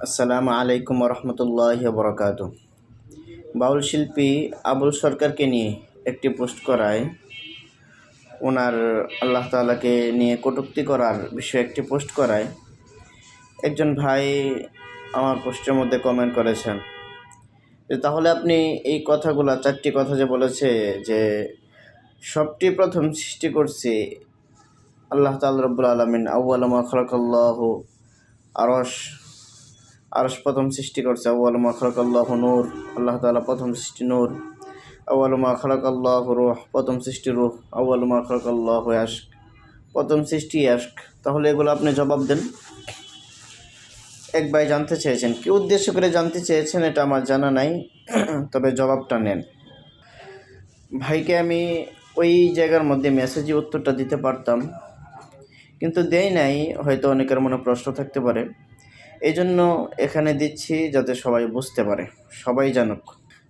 আসসালামু আলাইকুম রহমতুল্লাহি বরকাত। বাউল শিল্পী আবুল সরকারকে নিয়ে একটি পোস্ট করায় ওনার আল্লাহ তাআলাকে নিয়ে কটূক্তি করার বিষয়ে একটি পোস্ট করায় একজন ভাই আমার পোস্টের মধ্যে কমেন্ট করেছেন যে তাহলে আপনি এই কথাগুলা 4টি কথা যে বলেছে যে সবটি প্রথম সৃষ্টি করছে আল্লাহ তাআলা রব্বুল আলামিন, আউয়ালু মা খালাকাল্লাহু আরশ প্রথম সৃষ্টি করছে, আউয়ালু মা খালাকাল্লাহু নূর, আল্লাহ তাআলা প্রথম সৃষ্টি নূর, আউয়ালু মা খালাকাল্লাহু রূহ, প্রথম সৃষ্টি রূহ, আউয়ালু মা খালাকাল্লাহু আশক, প্রথম সৃষ্টি আশক। তাহলে এগুলো আপনি জবাব দেন। এক ভাই জানতে চেয়েছেন, কি উদ্দেশ্য করে জানতে চেয়েছেন এটা আমার জানা নাই, তবে জবাবটা নেন। ভাইকে আমি ওই জায়গার মধ্যে মেসেজে উত্তরটা দিতে পারতাম, কিন্তু দেই নাই, হয়তো অনেকের মনে প্রশ্ন থাকতে পারে, এই জন্য এখানে দিচ্ছি যাতে সবাই বুঝতে পারে, সবাই জানুক।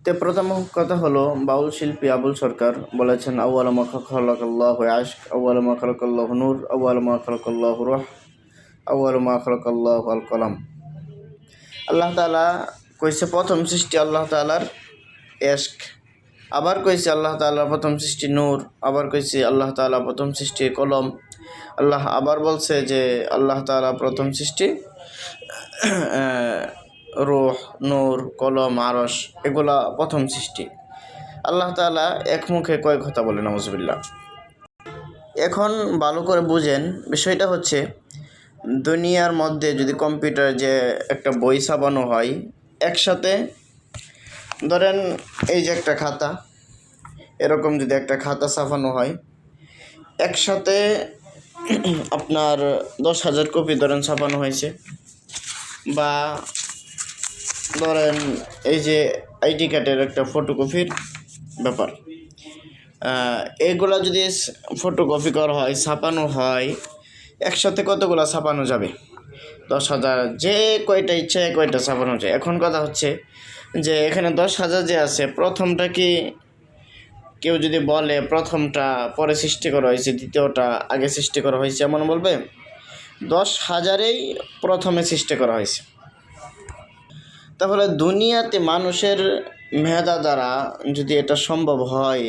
তো প্রথম কথা হলো, বাউল শিল্পী আবুল সরকার বলেছেন আউয়ালু মা খালাকাল্লাহু আশক, আউয়ালু মা খালাকাল্লাহু নূর, আউয়ালু মা খালাকাল্লাহু রূহ, আউয়ালু মা খালাকাল্লাহু আল কলাম। আল্লাহ তাআলা কইছে প্রথম সৃষ্টি আল্লাহ তাআলার এশক, আবার কইছে আল্লাহ তাআলা প্রথম সৃষ্টি নূর, আবার কইছে আল্লাহ তাআলা প্রথম সৃষ্টি কলম। আল্লাহ আবার বলছে যে আল্লাহ তাআলা প্রথম সৃষ্টি রূহ, নূর, কলম, আরশ, এগুলা প্রথম সৃষ্টি। আল্লাহ তাআলা এক মুখে কয় কথা বলে, নাউজুবিল্লাহ। এখন ভালো করে বুঝেন, বিষয়টা হচ্ছে দুনিয়ার মধ্যে যদি কম্পিউটার যে একটা বই ছাপানো হয়, একসাথে ধরেন এই যে একটা খাতা, এরকম যদি একটা খাতা ছাপানো হয়, একসাথে আপনার 10,000 কপি ধরেন ছাপানো হয়েছে, বা ধরেন এই যে আইডি কার্ডের একটা ফটোকপির ব্যাপার, এগুলা যদি ফটোকপি করা হয়, ছাপানো হয়, একসাথে কতগুলো ছাপানো যাবে? 10,000, যে কয়টা ইচ্ছা কয়টা ছাপানো যায়। এখন কথা হচ্ছে যে এখানে 10,000 যে আছে, প্রথমটা কি কেউ যদি বলে প্রথমটা পরে সৃষ্টি করা হয়েছে, দ্বিতীয়টা আগে সৃষ্টি করা হয়েছে, এমন বলবে? 10,000-এই প্রথমে সৃষ্টি করা হয়েছে। তাহলে দুনিয়াতে মানুষের মেধা দ্বারা যদি এটা সম্ভব হয়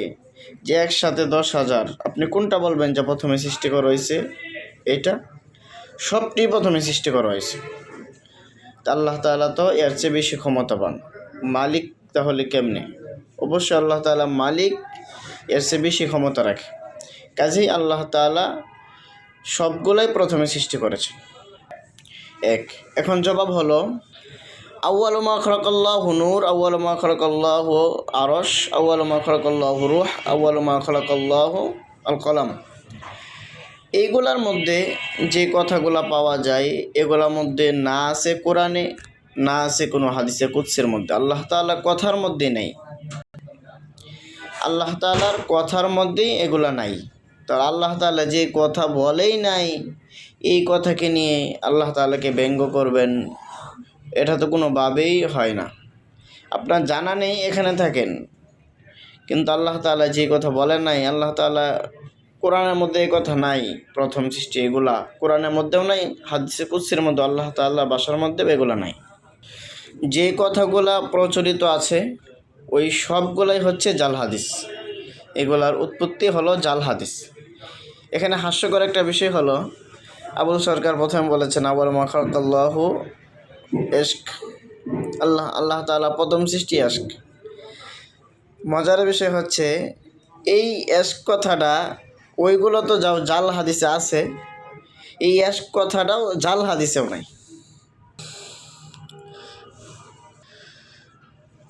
যে একসাথে 10,000, আপনি কোনটা বলবেন যে প্রথমে সৃষ্টি করা হয়েছে? এটা সবটি প্রথমে সৃষ্টি করা হয়েছে। আল্লাহ তাআলা তো এর চেয়ে বেশি ক্ষমতাবান মালিক, তাহলে কেমনে? অবশ্যই আল্লাহ তাআলা মালিক, এর চেয়ে বেশি ক্ষমতা রাখে, কাজেই আল্লাহ তাআলা সবগুলাই প্রথমে সৃষ্টি করেছে। এখন জবাব হলো, আউয়ালু মা খালাকাল্লাহু নূর, আউয়ালু মা খালাকাল্লাহু আরশ, আউয়ালু মা খালাকাল্লাহু রূহ, আউয়ালু মা খালাকাল্লাহু আল কলাম। এইগুলার মধ্যে যে কথাগুলা পাওয়া যায়, এগুলার মধ্যে না আছে কোরআনে, না আছে কোনো হাদিসে কুদসির মধ্যে। আল্লাহ তাআলা কথার মধ্যে নেই, আল্লাহ তাআলার কথার মধ্যেই এগুলা নাই। তো আল্লাহ তাআলা যে কথা বলেই নাই, এই কথাকে নিয়ে আল্লাহ তাআলাকে ব্যঙ্গ করবেন, এটা তো কোনোভাবেই হয় না। আপনার জানা নেই, এখানে থাকেন, কিন্তু আল্লাহ তাআলা যে কথা বলেন নাই, আল্লাহ তাআলা কোরআনের মধ্যে এই কথা নাই, প্রথম সৃষ্টি, এগুলা কোরআনের মধ্যেও নাই, হাদিসে কুদসির মধ্যে আল্লাহ তাআলা ভাষার মধ্যেও এগুলা নাই। যে কথাগুলা প্রচলিত আছে ওই সবগুলাই হচ্ছে জাল হাদিস, এগুলার উৎপত্তি হলো জাল হাদিস। এখানে হাস্যকর একটা বিষয় হলো, আবুল সরকার প্রথমে বলেছেন আউয়ালু মা খালাকাল্লাহু ইশক, আল্লাহ তাআলা প্রথম সৃষ্টি আশক। মজার বিষয় হচ্ছে এই এশক কথাটা ওইগুলো তো জাল হাদিসে আছে, এই এশক কথাটাও জাল হাদিসেও নাই।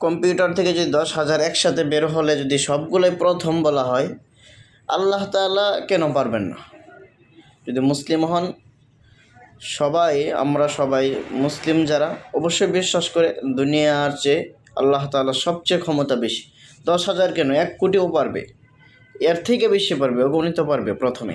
কম্পিউটার থেকে যদি 10,000 একসাথে বের হলে যদি সবগুলোই প্রথম বলা হয়, আল্লাহ তাআলা কেন পারবেন না? যদি মুসলিম হন, আমরা সবাই মুসলিম যারা, অবশ্যই বিশ্বাস করে দুনিয়ার চেয়ে আল্লাহ তাআলা সবচেয়ে ক্ষমতা বেশি। 10,000 কেন, 1 কোটিও পারবে, এর থেকে বেশি পারবে, অগণিত পারবে প্রথমে।